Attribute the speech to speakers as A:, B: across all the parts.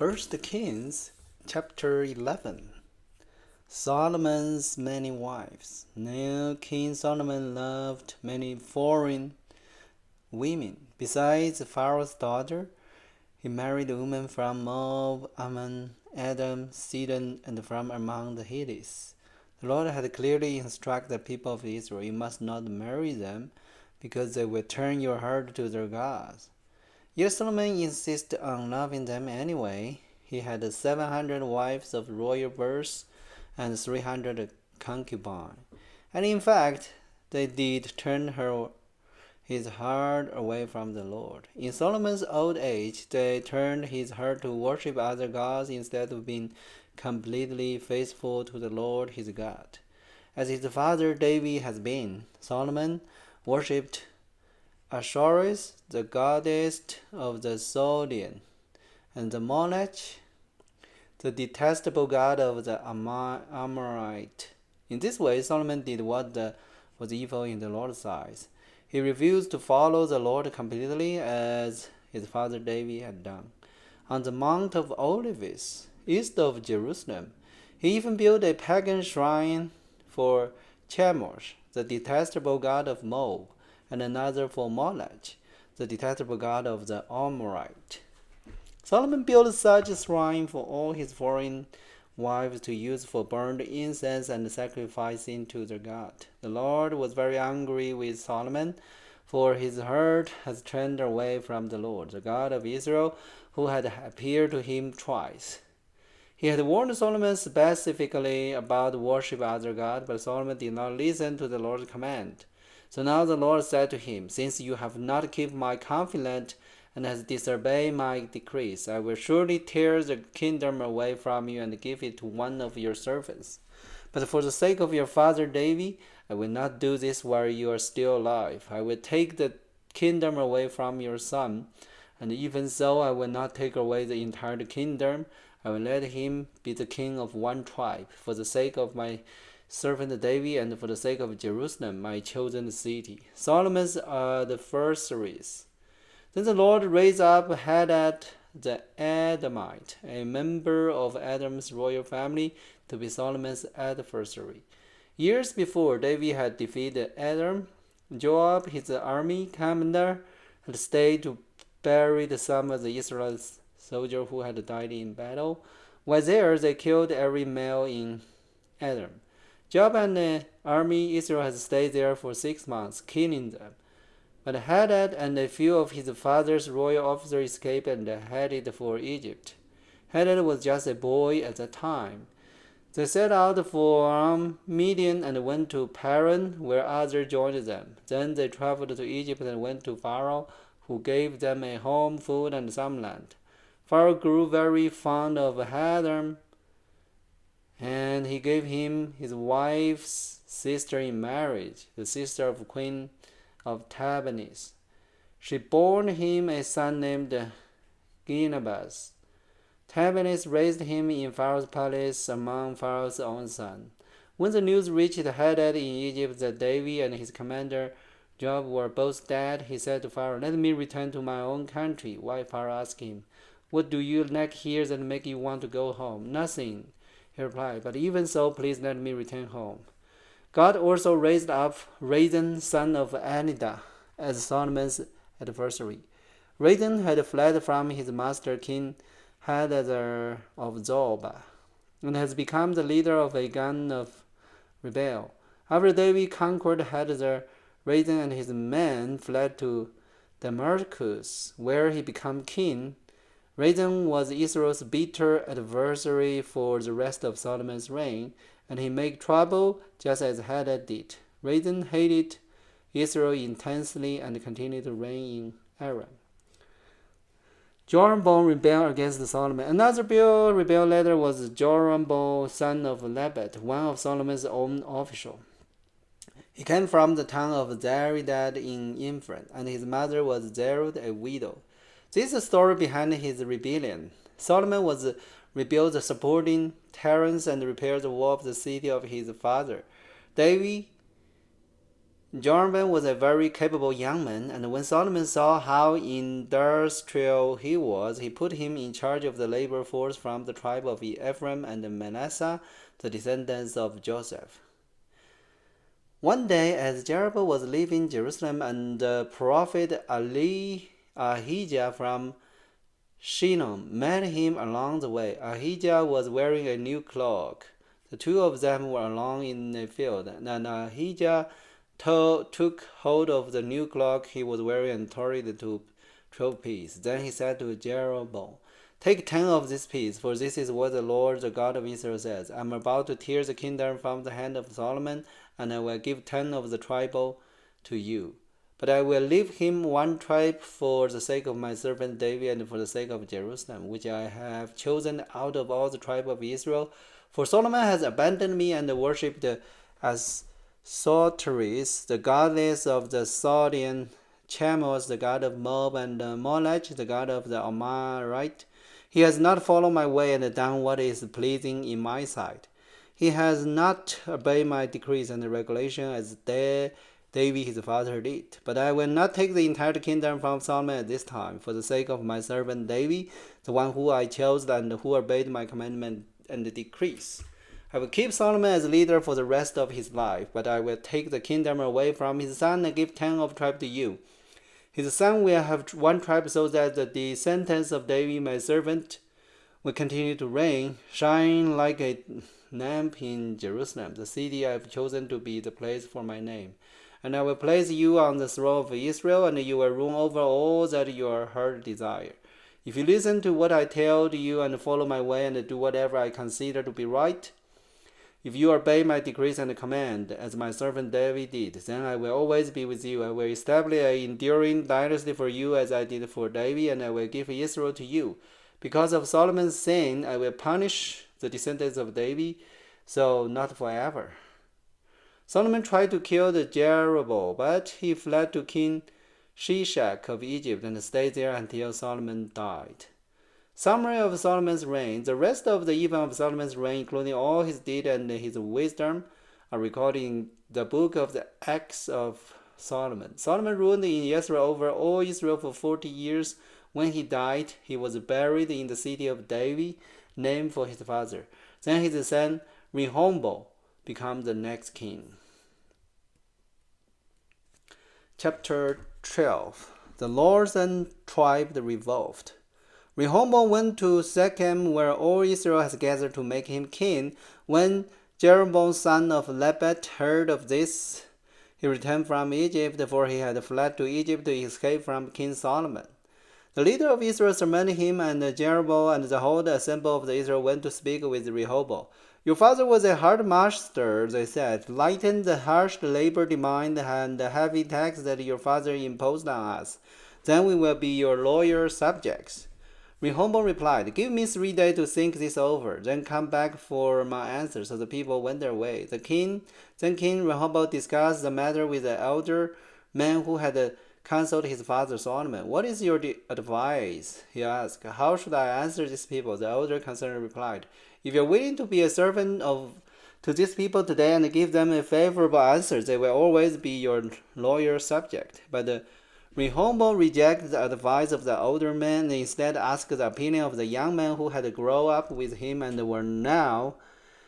A: First Kings chapter 11. Solomon's many wives. Now King Solomon loved many foreign women. Besides Pharaoh's daughter, he married women from Moab, Ammon, Edom, Sidon, and from among the Hittites. The Lord had clearly instructed the people of Israel, "You must not marry them, because they will turn your heart to their gods." Yet Solomon insisted on loving them anyway. He had 700 wives of royal birth and 300 concubines. And in fact, they did turn his heart away from the Lord. In Solomon's old age, they turned his heart to worship other gods instead of being completely faithful to the Lord his God. As his father David has been, Solomon worshipped Ashtoreth, the goddess of the Zodiac, and the Molech, the detestable god of the Amorite. In this way, Solomon did what was evil in the Lord's eyes. He refused to follow the Lord completely as his father David had done. On the Mount of Olives, east of Jerusalem, he even built a pagan shrine for Chemosh, the detestable god of Moab, and another for Molech, the detestable god of the Amorite. Solomon built such a shrine for all his foreign wives to use for burnt incense and sacrificing to their god. The Lord was very angry with Solomon, for his heart has turned away from the Lord, the God of Israel, who had appeared to him twice. He had warned Solomon specifically about worship other gods, but Solomon did not listen to the Lord's command. So now the Lord said to him, "Since you have not kept my covenant and has disobeyed my decrees, I will surely tear the kingdom away from you and give it to one of your servants. But for the sake of your father David, I will not do this while you are still alive. I will take the kingdom away from your son, and even so I will not take away the entire kingdom. I will let him be the king of one tribe, for the sake of my servant David, and for the sake of Jerusalem, my chosen city." Solomon's adversaries. Then the Lord raised up Hadad the Edomite, a member of Edom's royal family, to be Solomon's adversary. Years before David had defeated Edom, Joab, his army commander, had stayed to bury some of the Israel soldiers who had died in battle. While there, they killed every male in Edom. Joab and the army Israel had stayed there for 6 months, killing them. But Hadad and a few of his father's royal officers escaped and headed for Egypt. Hadad was just a boy at the time. They set out from Midian and went to Paran, where others joined them. Then they traveled to Egypt and went to Pharaoh, who gave them a home, food, and some land. Pharaoh grew very fond of Hadad, and he gave him his wife's sister in marriage, the sister of Queen of Tabanis. She bore him a son named Ginabas. Tabanis raised him in Pharaoh's palace among Pharaoh's own sons. When the news reached Hadad in Egypt that David and his commander Joab were both dead, he said to Pharaoh, "Let me return to my own country." Why? Pharaoh asked him. "What do you lack here that make you want to go home?" "Nothing," he replied, "but even so, please let me return home." God also raised up Rezin, son of Anidah, as Solomon's adversary. Rezin had fled from his master King Hadad of Zobah, and has become the leader of a gang of rebel. After David conquered Hadad, Rezin and his men fled to Damascus, where he became king. Rezin was Israel's bitter adversary for the rest of Solomon's reign, and he made trouble just as Hadad did. Rezin hated Israel intensely and continued to reign in Aram. Jeroboam rebelled against Solomon. Another rebel leader was Jeroboam, son of Nebat, one of Solomon's own officials. He came from the town of Zeredad in Ephraim, and his mother was Zerud, a widow. This is the story behind his rebellion. Solomon was rebuilt the supporting terrace and repaired the wall of the city of his father. David Jeroboam was a very capable young man, and when Solomon saw how industrious he was, he put him in charge of the labor force from the tribe of Ephraim and Manasseh, the descendants of Joseph. One day, as Jeroboam was leaving Jerusalem, and the prophet Ahijah from Shiloh met him along the way. Ahijah was wearing a new cloak. The two of them were alone in a field, and Ahijah took hold of the new cloak he was wearing and tore it into 12 pieces. Then he said to Jeroboam, "Take 10 of these pieces, for this is what the Lord, the God of Israel, says. I am about to tear the kingdom from the hand of Solomon, and I will give 10 of the tribal to you. But I will leave him one tribe for the sake of my servant David and for the sake of Jerusalem, which I have chosen out of all the tribe of Israel. For Solomon has abandoned me and worshipped as sorceries, the goddess of the Sidonian, Chemosh, the god of Moab, and Molech, the god of the Amorite. He has not followed my way and done what is pleasing in my sight. He has not obeyed my decrees and regulations as David his father did. But I will not take the entire kingdom from Solomon at this time, for the sake of my servant David, the one who I chose and who obeyed my commandment and decrees. I will keep Solomon as leader for the rest of his life, but I will take the kingdom away from his son and give 10 of tribe to you. His son will have one tribe, so that the descendants of David, my servant, will continue to reign, shine like a lamp in Jerusalem, the city I have chosen to be the place for my name. And I will place you on the throne of Israel, and you will rule over all that your heart desire. If you listen to what I tell you and follow my way and do whatever I consider to be right, if you obey my decrees and command, as my servant David did, then I will always be with you. I will establish an enduring dynasty for you as I did for David, and I will give Israel to you. Because of Solomon's sin, I will punish the descendants of David, so not forever." Solomon tried to kill the Jeroboam, but he fled to King Shishak of Egypt and stayed there until Solomon died. Summary of Solomon's reign. The rest of the events of Solomon's reign, including all his deeds and his wisdom, are recorded in the book of the Acts of Solomon. Solomon ruled in Israel over all Israel for 40 years. When he died, he was buried in the city of David, named for his father. Then his son Rehoboam became the next king. Chapter 12. The Lord's tribe revolved. Rehoboam went to Shechem, where all Israel has gathered, to make him king. When Jeroboam son of Nebat heard of this, he returned from Egypt, for he had fled to Egypt to escape from King Solomon. The leader of Israel summoned him, and Jeroboam and the whole assembly of Israel went to speak with Rehoboam. "Your father was a hard master," they said. "Lighten the harsh labor demand and the heavy tax that your father imposed on us. Then we will be your loyal subjects." Rehoboam replied, "Give me 3 days to think this over, then come back for my answer." So the people went their way. Then King Rehoboam discussed the matter with the elder man who had counseled his father Solomon. "What is your advice?" he asked. "How should I answer these people?" The elder counselor replied, "If you are willing to be a servant to these people today and give them a favorable answer, they will always be your loyal subject." But Rehoboam rejected the advice of the older man and instead asked the opinion of the young men who had grown up with him and were now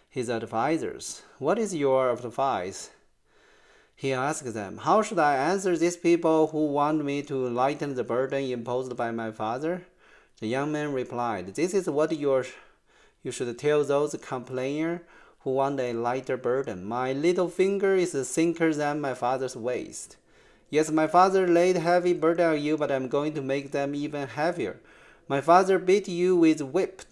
A: his advisors. "What is your advice?" he asked them. "How should I answer these people who want me to lighten the burden imposed by my father?" The young man replied, "This is what you should tell those complainers who want a lighter burden. My little finger is thinner than my father's waist. Yes, my father laid heavy burden on you, but I'm going to make them even heavier. My father beat you with whip,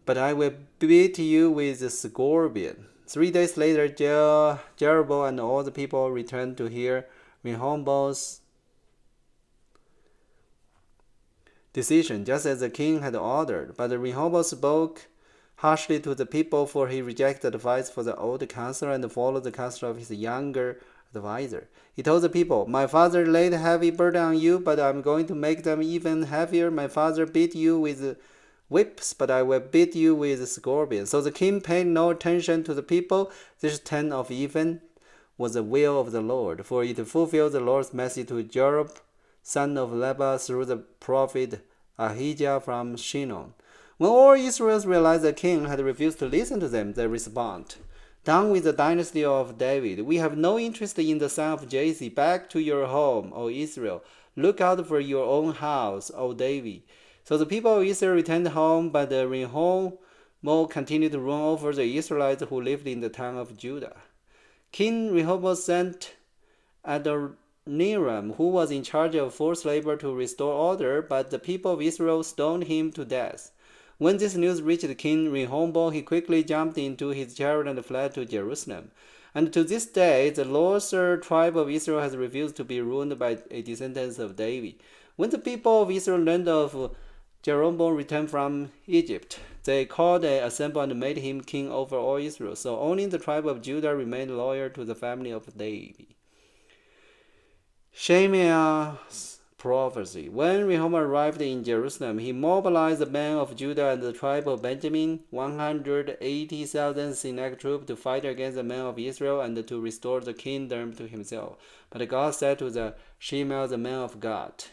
A: but I will beat you with a scorpion." 3 days later, Jeroboam and all the people returned to hear Rehoboam's decision, just as the king had ordered. But Rehoboam spoke harshly to the people, for he rejected advice for the old counselor and followed the counsel of his younger advisor. He told the people, "My father laid heavy burden on you, but I'm going to make them even heavier. My father beat you with whips, but I will beat you with scorpions. So the king paid no attention to the people. This 10 of even was the will of the Lord, for it fulfilled the Lord's message to Jeroboam, son of Nebat, through the prophet Ahijah from Shinon. When all Israel realized the king had refused to listen to them, they respond, "Down with the dynasty of David. We have no interest in the son of Jesse. Back to your home, O Israel. Look out for your own house, O David." So the people of Israel returned home, but the Rehoboam continued to rule over the Israelites who lived in the town of Judah. King Rehoboam sent Adoniram, who was in charge of forced labor, to restore order, but the people of Israel stoned him to death. When this news reached King Rehoboam, he quickly jumped into his chariot and fled to Jerusalem. And to this day, the lower tribe of Israel has refused to be ruled by a descendant of David. When the people of Israel learned of Jeroboam returned from Egypt, they called an assembly and made him king over all Israel. So only the tribe of Judah remained loyal to the family of David. Shemaiah's prophecy. When Rehoboam arrived in Jerusalem, he mobilized the men of Judah and the tribe of Benjamin, 180,000 select troops, to fight against the men of Israel and to restore the kingdom to himself. But God said to the Shemaiah, the man of God,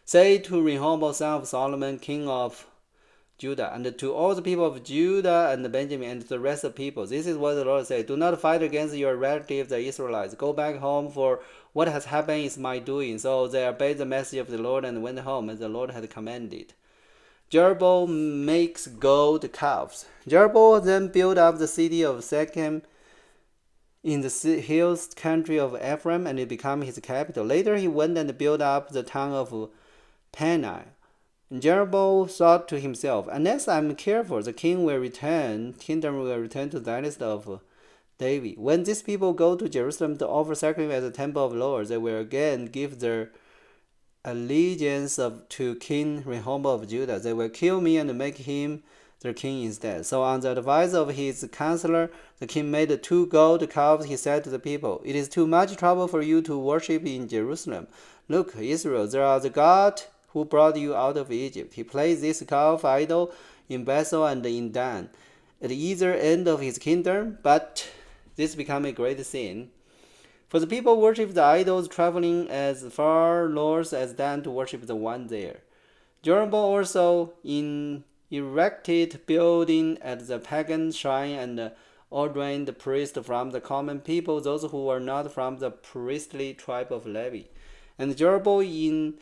A: "Say to Rehoboam, son of Solomon, king of Judah, and to all the people of Judah and Benjamin and the rest of the people, this is what the Lord says: Do not fight against your relatives, the Israelites. Go back home, for what has happened is my doing." So they obeyed the message of the Lord and went home, as the Lord had commanded. Jeroboam makes gold calves. Jeroboam then built up the city of Shechem in the hills country of Ephraim, and it became his capital. Later he went and built up the town of Peniel. Jeroboam thought to himself, "Unless I am careful, the kingdom will return to the dynasty of David. When these people go to Jerusalem to offer sacrifice at the temple of the Lord, they will again give their allegiance to King Rehoboam of Judah. They will kill me and make him their king instead." So on the advice of his counselor, the king made 2 gold calves. He said to the people, "It is too much trouble for you to worship in Jerusalem. Look, Israel, there are the God who brought you out of Egypt. He placed this calf idol in Bethel and in Dan, at either end of his kingdom, but this became a great sin. For the people worshipped the idols, traveling as far north as Dan to worship the one there. Jeroboam also erected building at the pagan shrine and ordained priests from the common people, those who were not from the priestly tribe of Levi. And Jeroboam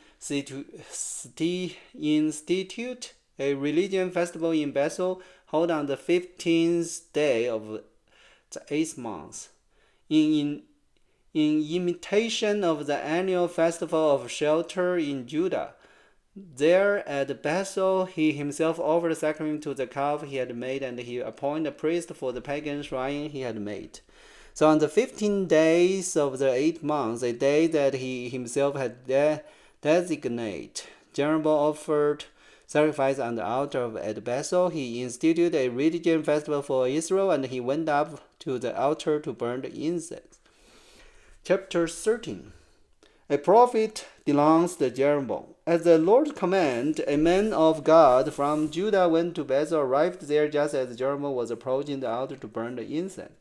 A: instituted a religion festival in Bethel, held on the 15th day of the 8th month, in imitation of the annual festival of shelter in Judah. There at Bethel, he himself offered sacrifice to the calf he had made, and he appointed a priest for the pagan shrine he had made. So on the 15 days of the 8th month, a day that he himself had designated, Jeroboam offered sacrifice on the altar at Bethel. He instituted a religious festival for Israel, and he went up to the altar to burn the incense. Chapter 13. A prophet denounced Jeroboam. At the Lord's command, a man of God from Judah went to Bethel, arrived there just as Jeroboam was approaching the altar to burn the incense.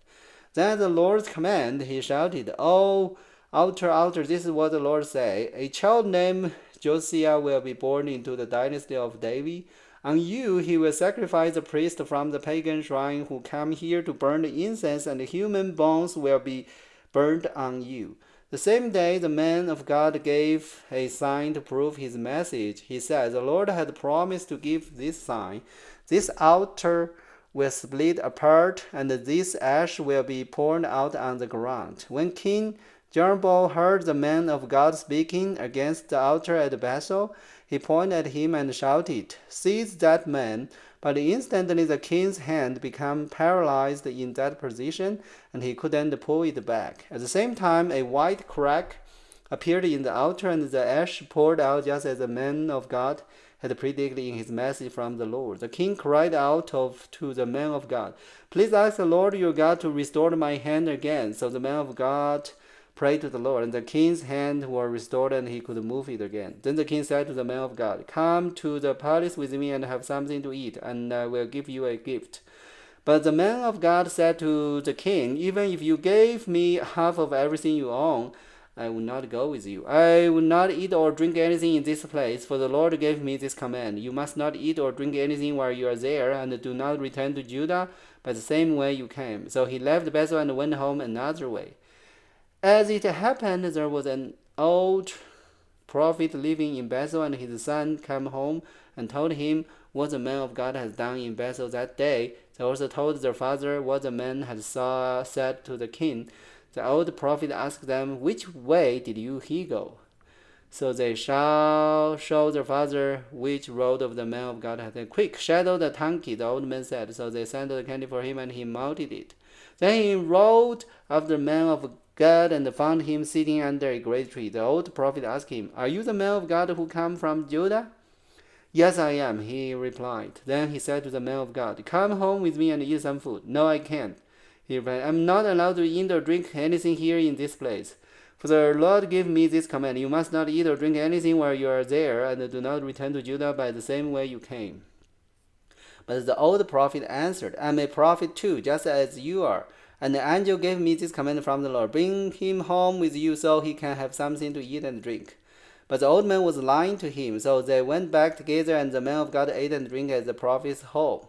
A: Then at the Lord's command, he shouted, "Oh, altar, this is what the Lord says. A child named Josiah will be born into the dynasty of David. On you he will sacrifice the priest from the pagan shrine who come here to burn the incense, and human bones will be burned on you." The same day, the man of God gave a sign to prove his message. He said, "The Lord had promised to give this sign. This altar will split apart, and this ash will be poured out on the ground." When King Jeroboam heard the man of God speaking against the altar at Bethel, he pointed at him and shouted, "Seize that man!" But instantly the king's hand became paralyzed in that position, and he couldn't pull it back. At the same time, a white crack appeared in the altar, and the ash poured out just as the man of God had predicted in his message from the Lord. The king cried out to the man of God, "Please ask the Lord your God to restore my hand again." So the man of God pray to the Lord. And the king's hand were restored, and he could move it again. Then the king said to the man of God, "Come to the palace with me and have something to eat, and I will give you a gift." But the man of God said to the king, "Even if you gave me half of everything you own, I will not go with you. I will not eat or drink anything in this place, for the Lord gave me this command. You must not eat or drink anything while you are there, and do not return to Judah by the same way you came." So he left Bethel and went home another way. As it happened, there was an old prophet living in Bethel, and his son came home and told him what the man of God had done in Bethel that day. They also told their father what the man had said to the king. The old prophet asked them, "Which way did he go?" So they shall show their father which road of the man of God had taken. "Quick, shadow the donkey," the old man said. So they sent the candy for him, and he mounted it. Then he rode after the man of God and found him sitting under a great tree. The old prophet asked him, "Are you the man of God who come from Judah?" "Yes, I am," he replied. Then he said to the man of God, "Come home with me and eat some food." "No, I can't," he replied. "I'm not allowed to eat or drink anything here in this place. For the Lord gave me this command: you must not eat or drink anything while you are there, and do not return to Judah by the same way you came." But the old prophet answered, "I'm a prophet too, just as you are. And the angel gave me this command from the Lord: bring him home with you so he can have something to eat and drink." But the old man was lying to him. So they went back together, and the man of God ate and drank at the prophet's home.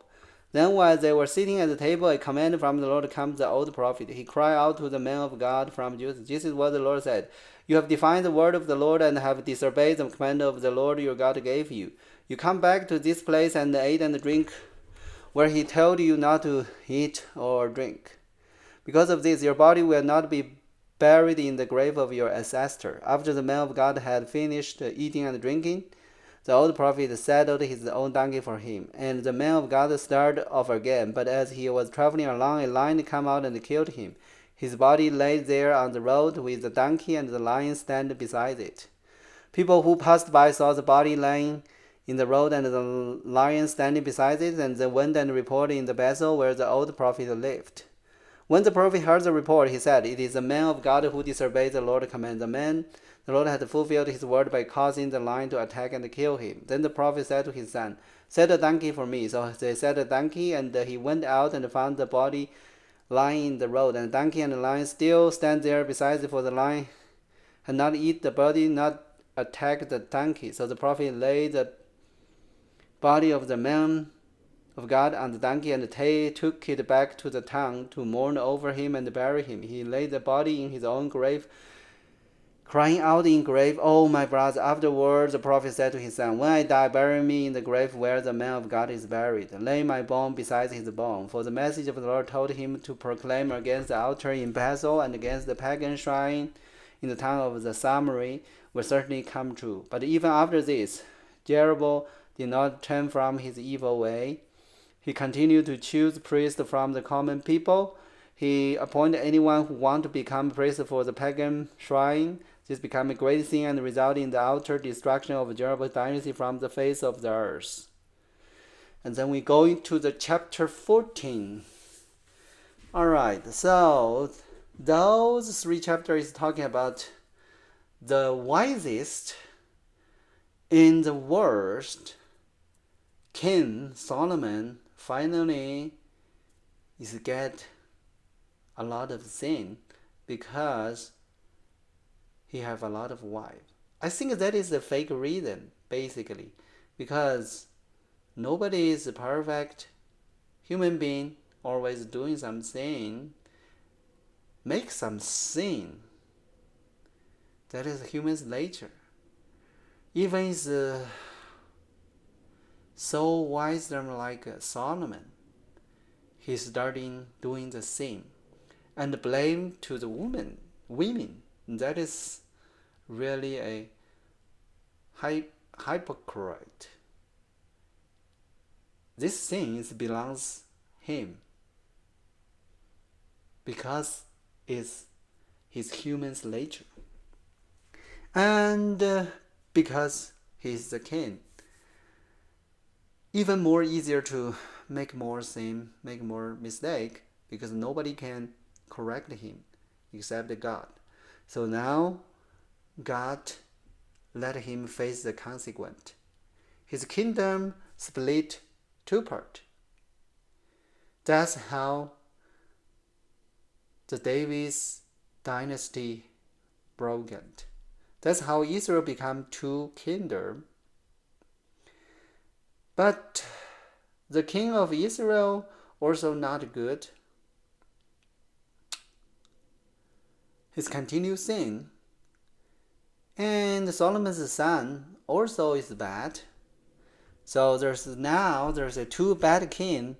A: Then while they were sitting at the table, a command from the Lord came to the old prophet. He cried out to the man of God from Judah, "This is what the Lord said. You have defied the word of the Lord and have disobeyed the command of the Lord your God gave you. You come back to this place and ate and drink where he told you not to eat or drink. Because of this, your body will not be buried in the grave of your ancestor." After the man of God had finished eating and drinking, the old prophet saddled his own donkey for him, and the man of God started off again. But as he was traveling along, a lion came out and killed him. His body lay there on the road with the donkey and the lion standing beside it. People who passed by saw the body lying in the road and the lion standing beside it, and they went and reported in the Bethel where the old prophet lived. When the prophet heard the report, he said, "It is the man of God who disobeyed the Lord's command. The Lord had fulfilled his word by causing the lion to attack and kill him." Then the prophet said to his son, "Set a donkey for me." So they set a donkey, and he went out and found the body lying in the road. And the donkey and the lion still stand there beside it, for the lion had not eaten the body, not attacked the donkey. So the prophet laid the body of the man of God on the donkey and took it back to the town to mourn over him and bury him. He laid the body in his own grave, crying out in grave, "Oh, my brother." Afterwards, the prophet said to his son, "When I die, bury me in the grave where the man of God is buried. Lay my bone beside his bone." For the message of the Lord told him to proclaim against the altar in Bethel and against the pagan shrine in the town of the Samaria will certainly come true. But even after this, Jeroboam did not turn from his evil way. He continued to choose priests from the common people. He appointed anyone who wanted to become a priest for the pagan shrine. This became a great sin and resulted in the utter destruction of Jeroboam's dynasty from the face of the earth. And then we go into the chapter 14. Alright, so those 3 chapters is talking about the wisest in the world, King Solomon, finally is get a lot of sin because he have a lot of wives. I think that is a fake reason, basically, because nobody is a perfect human being, always doing something, make some sin. That is human's nature. Even is so wise like Solomon, he's starting doing the same and blame to the women. That is really a hypocrite. This thing belongs him because it's his human's nature, and because he's the king. Even more easier to make more sin, make more mistake, because nobody can correct him except God. So now God let him face the consequence. His kingdom split two parts. That's how the David's dynasty broken. That's how Israel became two kingdoms. But the king of Israel also not good. He's continued sin. And Solomon's son also is bad. So there's a two bad king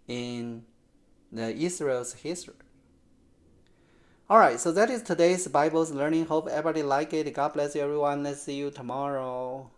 A: in the Israel's history. Alright, so that is today's Bible's learning. Hope everybody like it. God bless you everyone. Let's see you tomorrow.